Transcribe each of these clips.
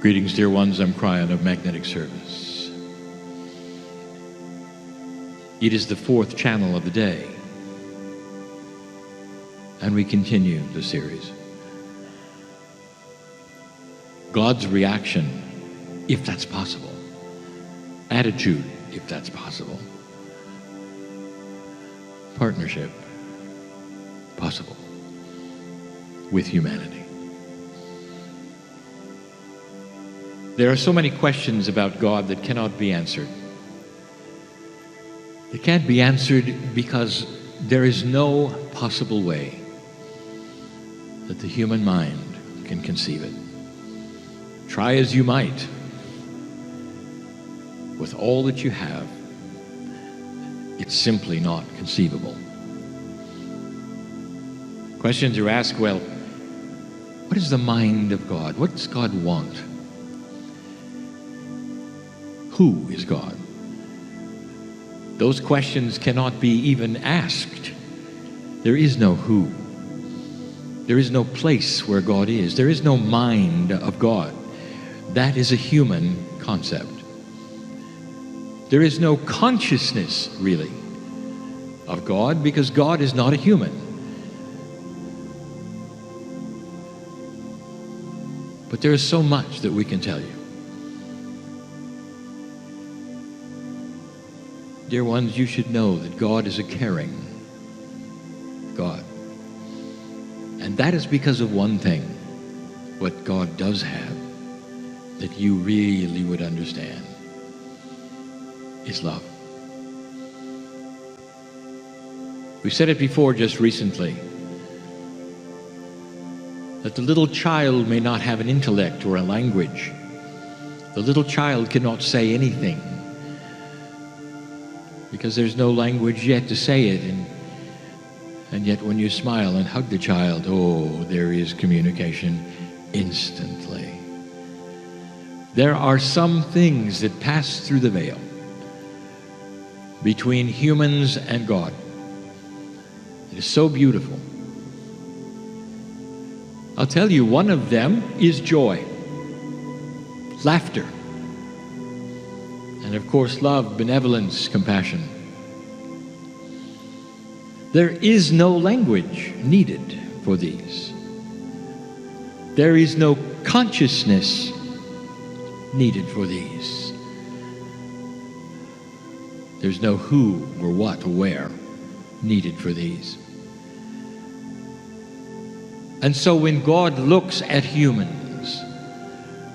Greetings, dear ones. I'm Cryon of Magnetic Service. It is the fourth channel of the day, and we continue the series. God's reaction, if that's possible. Attitude, if that's possible. Partnership, possible, with humanity. There are so many questions about God that cannot be answered. They can't be answered because there is no possible way that the human mind can conceive it. Try as you might, with all that you have, it's simply not conceivable. Questions are asked, well, what is the mind of God? What does God want? Who is God? Those questions cannot be even asked. There is no who. There is no place where God is. There is no mind of God. That is a human concept. There is no consciousness, really, of God, because God is not a human. But there is so much that we can tell you. Dear ones, you should know that God is a caring God. And that is because of one thing, what God does have, that you really would understand, is love. We said it before just recently, that the little child may not have an intellect or a language. The little child cannot say anything, because there's no language yet to say it, and yet when you smile and hug the child, oh, there is communication instantly. There are some things that pass through the veil between humans and God. It is so beautiful. I'll tell you, one of them is joy, laughter, and of course love, benevolence, compassion. There is no language needed for these. There is no consciousness needed for these. There's no who or what or where needed for these. And so when God looks at humans,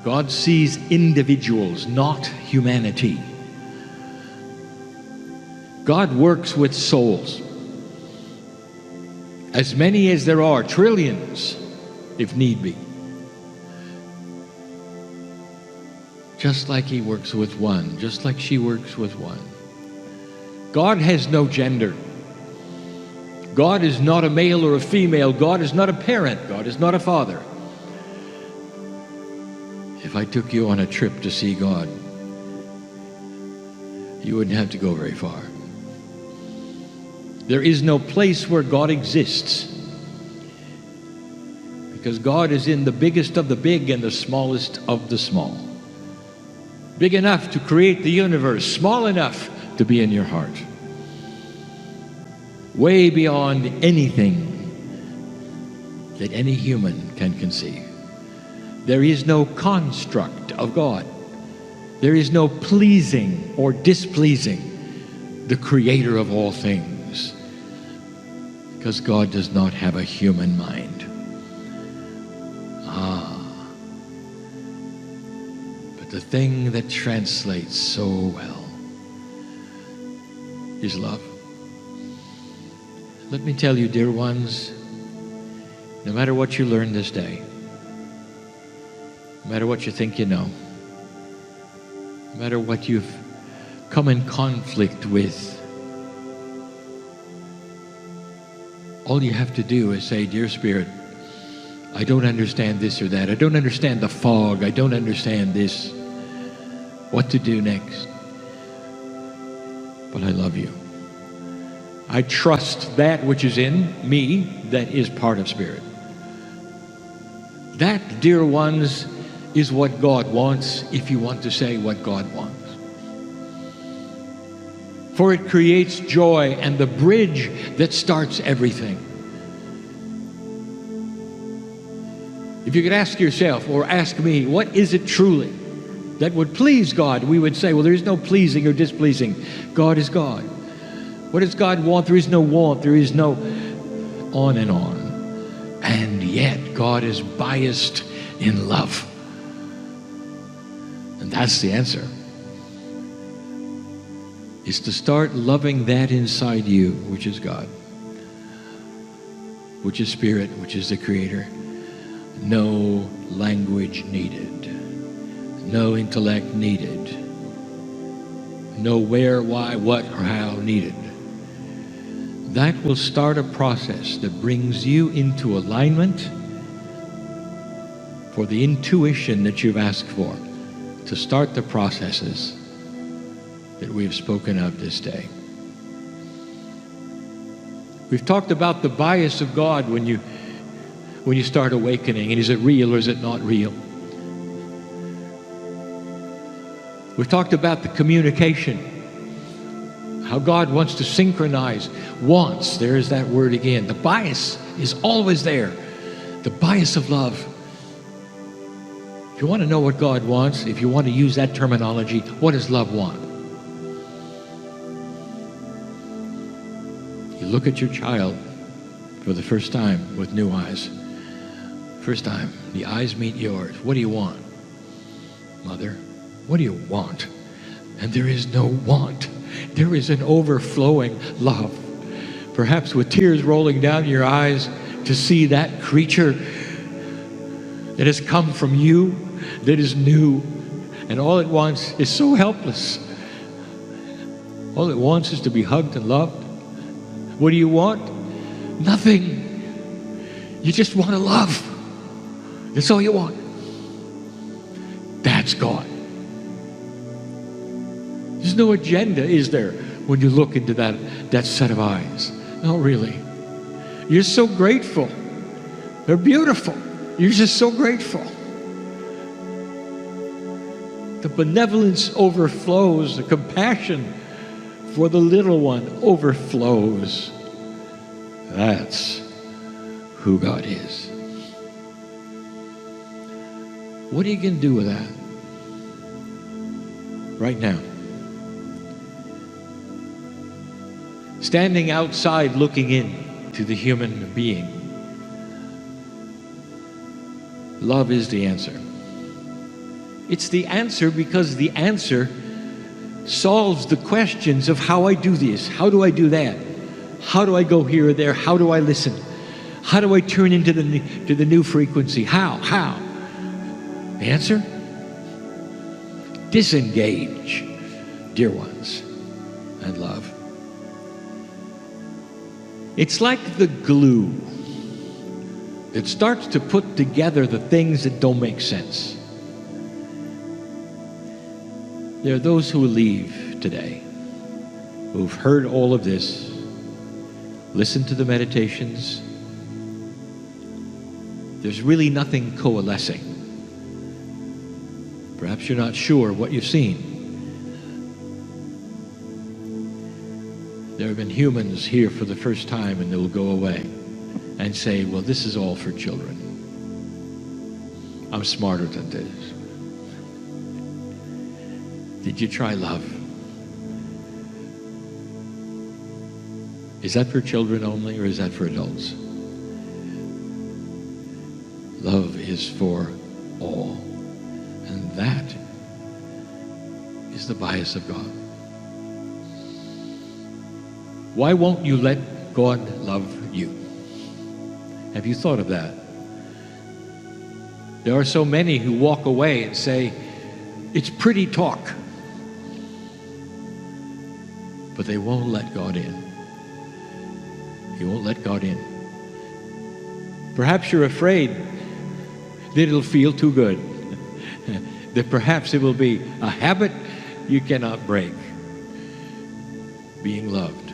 God sees individuals, not humanity. God works with souls. As many as there are, trillions, if need be. Just like He works with one, just like she works with one. God has no gender. God is not a male or a female. God is not a parent. God is not a father. If I took you on a trip to see God, you wouldn't have to go very far. There is no place where God exists, because God is in the biggest of the big and the smallest of the small. Big enough to create the universe, small enough to be in your heart. Way beyond anything that any human can conceive. There is no construct of God. There is no pleasing or displeasing the Creator of all things, because God does not have a human mind. But the thing that translates so well is love. Let me tell you, dear ones, no matter what you learn this day, no matter what you think you know, no matter what you've come in conflict with, all you have to do is say, dear Spirit, I don't understand this or that. I don't understand the fog. I don't understand this. What to do next? But I love you. I trust that which is in me that is part of Spirit. That, dear ones, is what God wants, if you want to say what God wants. For it creates joy and the bridge that starts everything. If you could ask yourself or ask me, what is it truly that would please God? We would say, well, there is no pleasing or displeasing. God is God. What does God want? There is no want. There is no on and on. And yet God is biased in love. And that's the answer. Is to start loving that inside you, which is God, which is Spirit, which is the Creator. No language needed. No intellect needed. No where, why, what, or how needed. That will start a process that brings you into alignment for the intuition that you've asked for, to start the processes that we have spoken of this day. We've talked about the bias of God when you start awakening, and is it real or is it not real? We've talked about the communication, how God wants to synchronize. Wants, there's that word again. The bias is always there. The bias of love. If you want to know what God wants, if you want to use that terminology, what does love want? You look at your child for the first time with new eyes. First time, the eyes meet yours. What do you want? Mother, what do you want? And there is no want. There is an overflowing love. Perhaps with tears rolling down your eyes to see that creature that has come from you, that is new, and all it wants is so helpless. All it wants is to be hugged and loved. What do you want? Nothing. You just want to love. That's all you want. That's God. There's no agenda, is there, when you look into that set of eyes? Not really. You're so grateful. They're beautiful. You're just so grateful. The benevolence overflows. The compassion for the little one overflows. That's who God is. What are you going to do with that? Right now. Standing outside looking in to the human being. Love is the answer. It's the answer because the answer solves the questions of how I do this, how do I do that, how do I go here or there, how do I listen, how do I turn into the new frequency, how? The answer? Disengage, dear ones, and love. It's like the glue that starts to put together the things that don't make sense. There are those who will leave today, who've heard all of this, listened to the meditations. There's really nothing coalescing. Perhaps you're not sure what you've seen. There have been humans here for the first time, and they'll go away and say, well, this is all for children. I'm smarter than this. Did you try love? Is that for children only, or is that for adults? Love is for all. And that is the bias of God. Why won't you let God love you? Have you thought of that? There are so many who walk away and say, it's pretty talk. But they won't let God in. You won't let God in. Perhaps you're afraid that it'll feel too good. That perhaps it will be a habit you cannot break. Being loved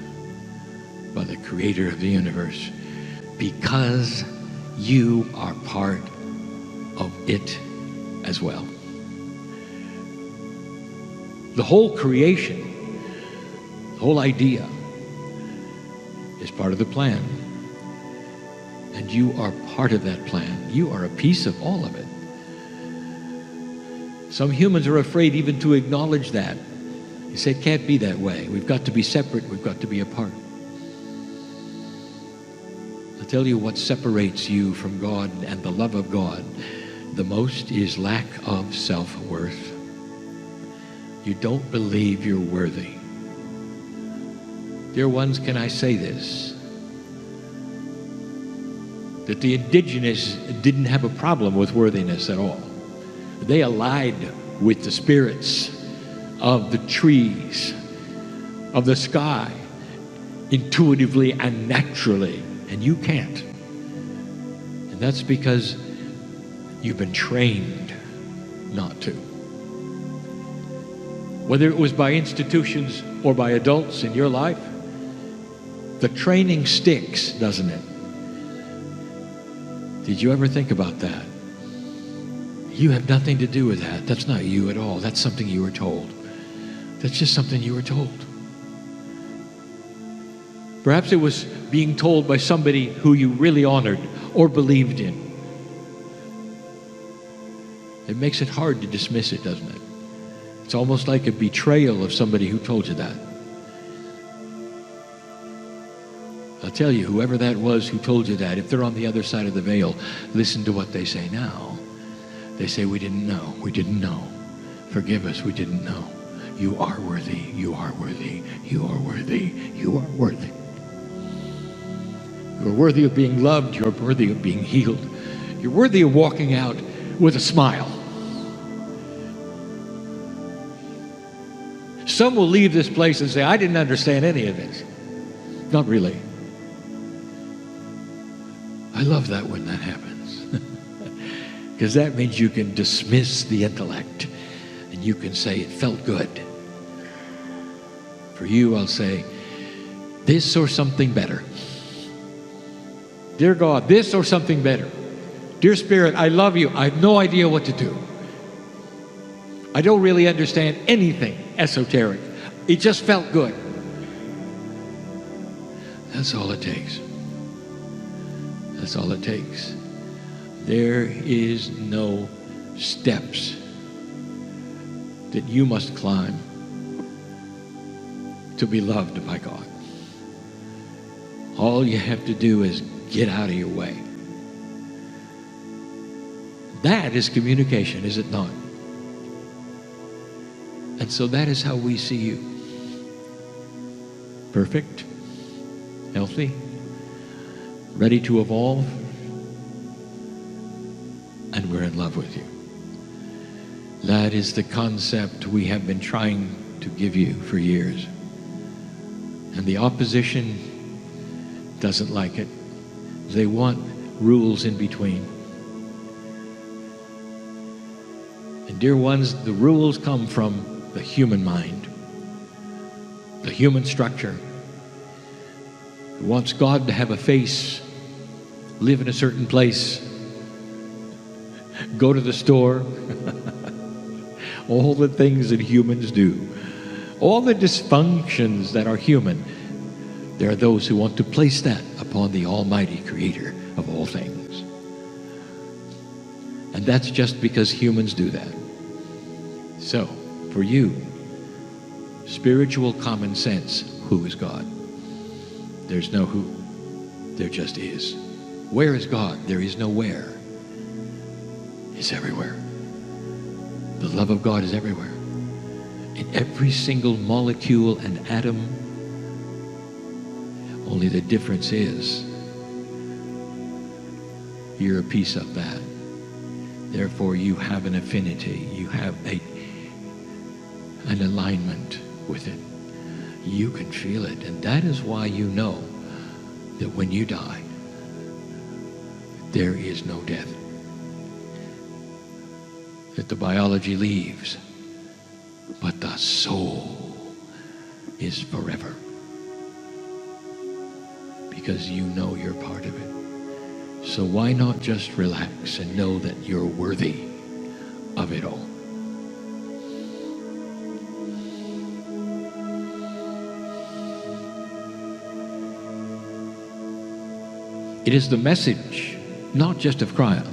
by the Creator of the universe, because you are part of it as well. The whole creation, the whole idea is part of the plan. And you are part of that plan. You are a piece of all of it. Some humans are afraid even to acknowledge that. They say it can't be that way. We've got to be separate. We've got to be apart. I'll tell you what separates you from God and the love of God the most is lack of self-worth. You don't believe you're worthy. Dear ones, can I say this? That the indigenous didn't have a problem with worthiness at all. They allied with the spirits of the trees, of the sky, intuitively and naturally, and you can't. And that's because you've been trained not to. Whether it was by institutions or by adults in your life, the training sticks, doesn't it? Did you ever think about that? You have nothing to do with that. That's not you at all. That's something you were told. That's just something you were told. Perhaps it was being told by somebody who you really honored or believed in. It makes it hard to dismiss it, doesn't it? It's almost like a betrayal of somebody who told you that. I'll tell you, whoever that was who told you that, if they're on the other side of the veil, listen to what they say now. They say, we didn't know. We didn't know. Forgive us, we didn't know. You are worthy. You are worthy. You are worthy. You are worthy. You're worthy of being loved. You're worthy of being healed. You're worthy of walking out with a smile. Some will leave this place and say, I didn't understand any of this. Not really. I love that when that happens. Because that means you can dismiss the intellect and you can say, it felt good. For you, I'll say, this or something better. Dear God, this or something better. Dear Spirit, I love you. I have no idea what to do. I don't really understand anything esoteric. It just felt good. That's all it takes. That's all it takes. There is no steps that you must climb to be loved by God. All you have to do is get out of your way. That is communication, is it not? And so that is how we see you. Perfect, healthy, ready to evolve, and we're in love with you. That is the concept we have been trying to give you for years. And the opposition doesn't like it. They want rules in between. And dear ones, the rules come from the human mind, the human structure. It wants God to have a face, live in a certain place, go to the store, all the things that humans do, all the dysfunctions that are human. There are those who want to place that upon the Almighty Creator of all things. And that's just because humans do that. So, for you, spiritual common sense, who is God? There's no who. There just is. Where is God? There is no where. He's everywhere. The love of God is everywhere. In every single molecule and atom. Only the difference is you're a piece of that. Therefore, you have an affinity. You have an alignment with it. You can feel it. And that is why you know that when you die, there is no death. That the biology leaves, but the soul is forever. Because you know you're part of it. So why not just relax and know that you're worthy of it all. It is the message, not just of Cryon,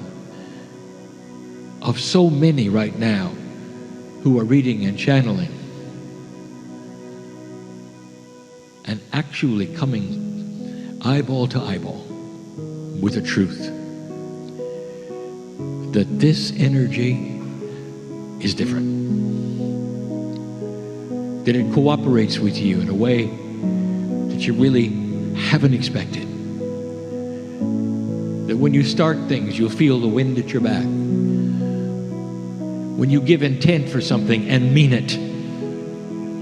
of so many right now who are reading and channeling and actually coming eyeball to eyeball with the truth that this energy is different, that it cooperates with you in a way that you really haven't expected, that when you start things you'll feel the wind at your back. When you give intent for something and mean it,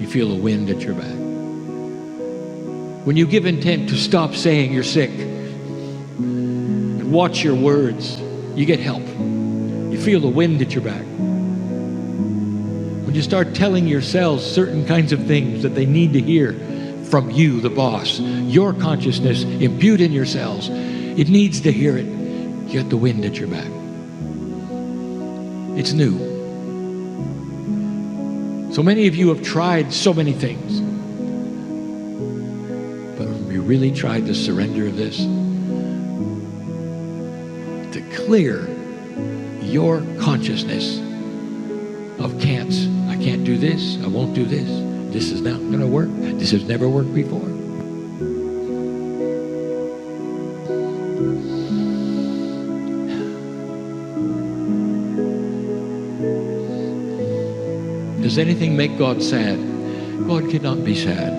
you feel the wind at your back. When you give intent to stop saying you're sick and watch your words, you get help. You feel the wind at your back. When you start telling your cells certain kinds of things that they need to hear from you, the boss, your consciousness imbued in your cells, it needs to hear it. You get the wind at your back. It's new. So many of you have tried so many things. But have you really tried the surrender of this? To clear your consciousness of can'ts. I can't do this. I won't do this. This is not going to work. This has never worked before. Does anything make God sad? God cannot be sad.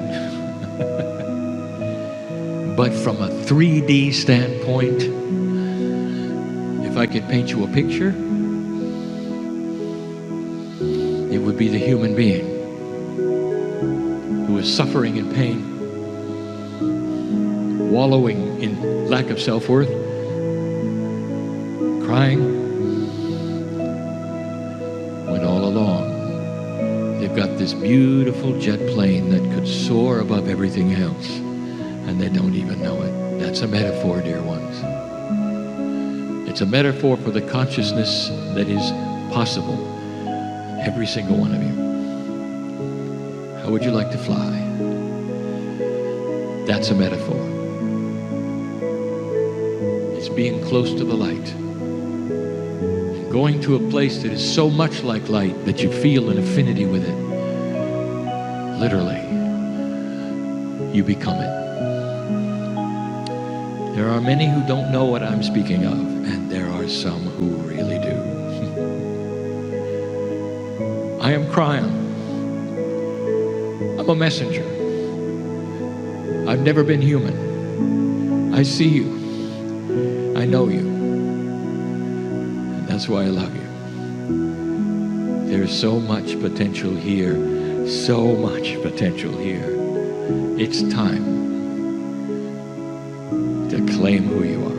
But from a 3D standpoint, if I could paint you a picture, it would be the human being who is suffering in pain, wallowing in lack of self-worth, crying, when all along they've got this beautiful jet plane that could soar above everything else, and they don't even know it. That's a metaphor, dear ones. It's a metaphor for the consciousness that is possible, every single one of you. How would you like to fly? That's a metaphor. It's being close to the light. Going to a place that is so much like light that you feel an affinity with it. Literally, you become it. There are many who don't know what I'm speaking of, and there are some who really do. I am Cryon. I'm a messenger. I've never been human. I see you. I know you. That's why I love you. There's so much potential here. So much potential here. It's time to claim who you are.